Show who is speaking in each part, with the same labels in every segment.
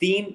Speaker 1: 3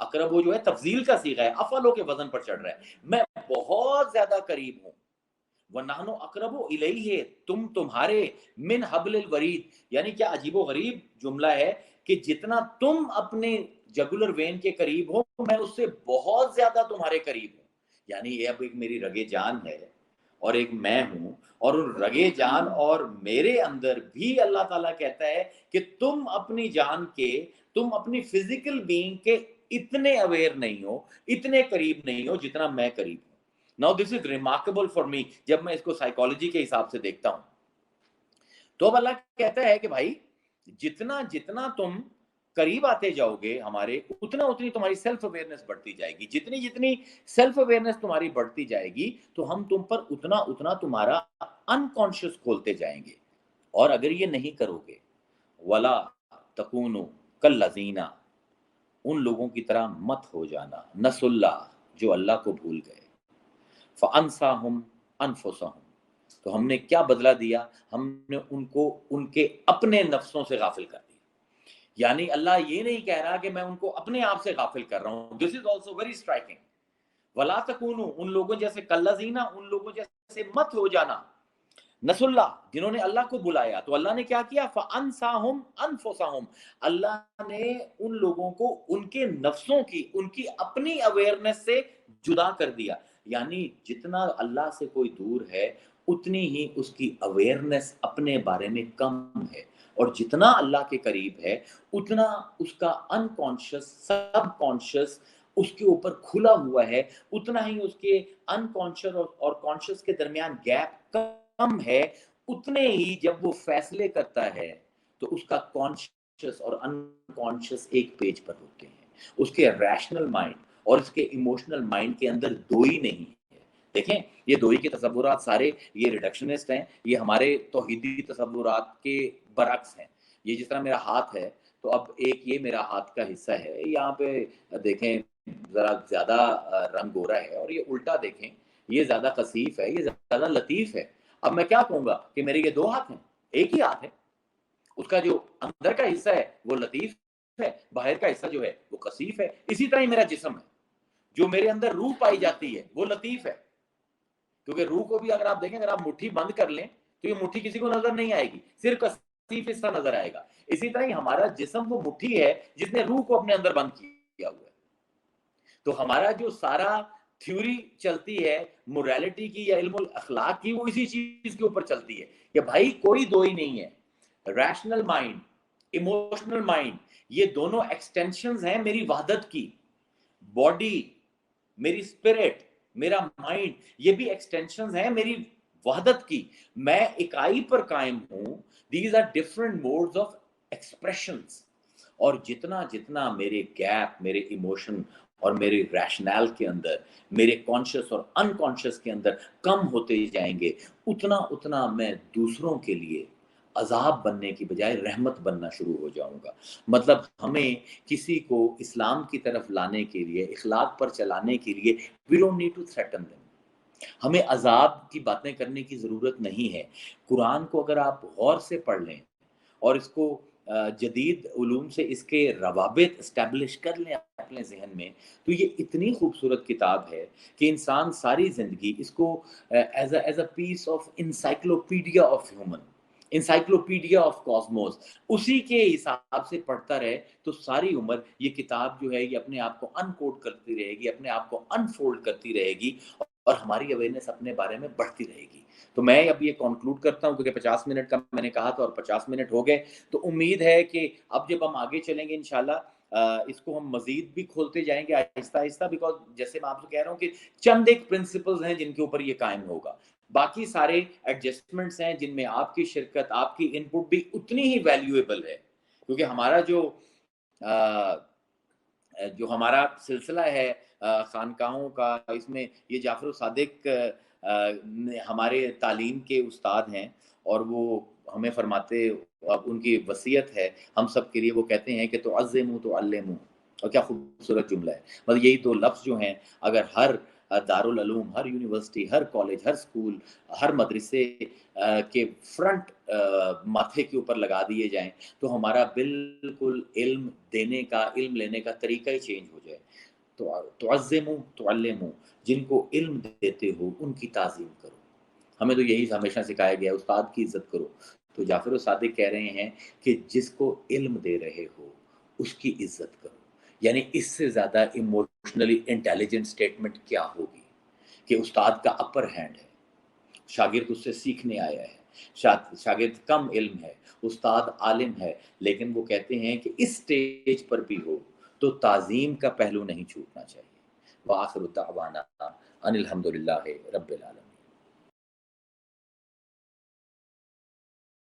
Speaker 1: اقرب جو ہے تفضیل کا صیغہ ہے، افعلو کے وزن پر چڑھ رہا ہے، میں بہت زیادہ قریب ہوں. وَنَحْنُ أَقْرَبُ إِلَيْهِ تم تمہارے من حبل الورید، یعنی کیا عجیب و غریب جملہ ہے کہ جتنا تم اپنے جگولر وین کے قریب ہو میں اس سے بہت زیادہ تمہارے قریب ہوں. یعنی یہ اب ایک میری رگے جان ہے اور ایک میں ہوں، اور ان رگے جان اور میرے اندر بھی اللہ تعالیٰ کہتا ہے کہ تم اپنی جان کے، تم اپنی فزیکل بینگ کے اتنے اویئر نہیں ہو، اتنے قریب نہیں ہو جتنا میں قریب ہوں. Now this is remarkable for me جب میں اس کو سائیکالوجی کے حساب سے دیکھتا ہوں. تو اب اللہ کہتا ہے کہ بھائی جتنا جتنا تم قریب آتے جاؤ گے ہمارے، اتنا اتنی تمہاری سیلف اویئرنس بڑھتی جائے گی. جتنی جتنی سیلف اویئرنس تمہاری بڑھتی جائے گی تو ہم تم پر اتنا اتنا تمہارا انکانشیس کھولتے جائیں گے. اور اگر یہ نہیں کرو گے، ولا تکونوا کالذین، ان لوگوں کی طرح مت ہو جانا، نسوا اللہ، جو اللہ کو بھول گئے، فَأَنْسَاهُمْ أَنفُسَهُمْ، تو ہم نے کیا بدلہ دیا، ہم نے ان کو ان کے اپنے نفسوں سے غافل کر دیا. یعنی اللہ یہ نہیں کہہ رہا کہ میں ان کو اپنے آپ سے غافل کر رہا ہوں. دس از آلسو ویری اسٹرائکنگ. وَلَا تَكُونُوا، ان لوگوں جیسے کالذین، ان لوگوں جیسے مت ہو جانا، نسوا اللہ، جنہوں نے اللہ کو بلایا. تو اللہ نے کیا کیا، فَأَنْسَاهُمْ أَنفُسَهُمْ، اللہ نے ان لوگوں کو ان کے نفسوں کی، ان کی اپنی اویئرنس سے جدا کر دیا. یعنی جتنا اللہ سے کوئی دور ہے اتنی ہی اس کی اویئرنس اپنے بارے میں کم ہے، اور جتنا اللہ کے قریب ہے اتنا اس کا انکانشیس، سب کانشیس اس کے اوپر کھلا ہوا ہے، اتنا ہی اس کے انکانشیس اور کانشیس کے درمیان گیپ کم ہے. اتنے ہی جب وہ فیصلے کرتا ہے تو اس کا کانشیس اور انکانشیس ایک پیج پر ہوتے ہیں. اس کے ریشنل مائنڈ اور اس کے ایموشنل مائنڈ کے اندر دوئی نہیں ہے. دیکھیں یہ دوئی کے تصورات سارے یہ ریڈکشنسٹ ہیں، یہ ہمارے توحیدی تصورات کے برعکس ہیں. یہ جس طرح میرا ہاتھ ہے تو اب ایک یہ میرا ہاتھ کا حصہ ہے، یہاں پہ دیکھیں ذرا زیادہ رنگ گورا ہے، اور یہ الٹا دیکھیں یہ زیادہ کثیف ہے، یہ زیادہ لطیف ہے. اب میں کیا کہوں گا کہ میرے یہ دو ہاتھ ہیں، ایک ہی ہاتھ ہے، اس کا جو اندر کا حصہ ہے وہ لطیف ہے، باہر کا حصہ جو ہے وہ کثیف ہے. اسی طرح ہی میرا جسم ہے، جو میرے اندر روح پائی جاتی ہے وہ لطیف ہے، کیونکہ روح کو بھی اگر آپ دیکھیں، اگر آپ مٹھی بند کر لیں تو یہ مٹھی کسی کو نظر نہیں آئے گی، صرف کثیف حصہ نظر آئے گا. اسی طرح ہی ہمارا جسم وہ مٹھی ہے جس نے روح کو اپنے اندر بند کیا ہوا ہے. تو ہمارا جو سارا تھیوری چلتی ہے موریلٹی کی یا علم الاخلاق کی، وہ اسی چیز کے اوپر چلتی ہے کہ بھائی کوئی دوئی نہیں ہے. ریشنل مائنڈ، ایموشنل مائنڈ، یہ دونوں ایکسٹینشنز ہیں میری وحدت کی. باڈی، میری اسپرٹ، میرا مائنڈ، یہ بھی ایکسٹینشنز ہیں میری وحدت کی. میں اکائی پر قائم ہوں. These are different modes of expressions. اور جتنا جتنا میرے گیپ میرے ایموشن اور میرے ریشنل کے اندر، میرے کانشیس اور انکانشیس کے اندر کم ہوتے جائیں گے، اتنا اتنا میں دوسروں کے لیے عذاب بننے کی بجائے رحمت بننا شروع ہو جاؤں گا. مطلب ہمیں کسی کو اسلام کی طرف لانے کے لیے، اخلاق پر چلانے کے لیے we don't need to threaten them. ہمیں عذاب کی باتیں کرنے کی ضرورت نہیں ہے. قرآن کو اگر آپ غور سے پڑھ لیں اور اس کو جدید علوم سے اس کے روابط اسٹیبلش کر لیں اپنے ذہن میں، تو یہ اتنی خوبصورت کتاب ہے کہ انسان ساری زندگی اس کو as a piece of encyclopedia of human, encyclopedia of cosmos, اسی کے حساب سے پڑھتا رہے تو ساری عمر یہ کتاب جو ہے یہ اپنے آپ کو انکوڈ کرتی رہے گی، اپنے آپ کو انفولڈ کرتی رہے گی، اور ہماری اویئرنیس اپنے بارے میں بڑھتی رہے گی. تو میں اب یہ کنکلوڈ کرتا ہوں کیونکہ 50 منٹ کا میں نے کہا تھا اور 50 منٹ ہو گئے. تو امید ہے کہ اب جب ہم آگے چلیں گے انشاءاللہ اس کو ہم مزید بھی کھولتے جائیں گے آہستہ آہستہ، بیکاز جیسے میں آپ سے کہہ رہا ہوں کہ چند ایک پرنسپلز ہیں جن کے اوپر یہ قائم ہوگا. باقی سارے ایڈجسٹمنٹس ہیں جن میں آپ کی شرکت، آپ کی ان پٹ بھی اتنی ہی ویلیویبل ہے، کیونکہ ہمارا جو ہمارا سلسلہ ہے خانقاہوں کا، اس میں یہ جعفر الصادق ہمارے تعلیم کے استاد ہیں، اور وہ ہمیں فرماتے، اب ان کی وصیت ہے ہم سب کے لیے، وہ کہتے ہیں کہ تعظموا تعلموا. اور کیا خوبصورت جملہ ہے. مطلب یہی دو لفظ جو ہیں اگر ہر دارالعلوم، ہر یونیورسٹی، ہر کالج، ہر اسکول، ہر مدرسے کے فرنٹ ماتھے کے اوپر لگا دیے جائیں تو ہمارا بالکل علم دینے کا، علم لینے کا طریقہ ہی چینج ہو جائے. تو تعظموا تعلموا، جن کو علم دیتے ہو ان کی تعظیم کرو. ہمیں تو یہی ہمیشہ سکھایا گیا ہے، استاد کی عزت کرو. تو جعفر الصادق کہہ رہے ہیں کہ جس کو علم دے رہے ہو اس کی عزت کرو. یعنی اس سے زیادہ ایموشنلی انٹیلیجنٹ سٹیٹمنٹ کیا ہوگی کہ استاد کا اپر ہینڈ ہے، شاگرد اس سے سیکھنے آیا ہے، شاگرد کم علم ہے، استاد عالم ہے، لیکن وہ کہتے ہیں کہ اس سٹیج پر بھی ہو تو تعظیم کا پہلو نہیں چھوٹنا چاہیے. وآخر دعوانا ان الحمدللہ رب العالمین.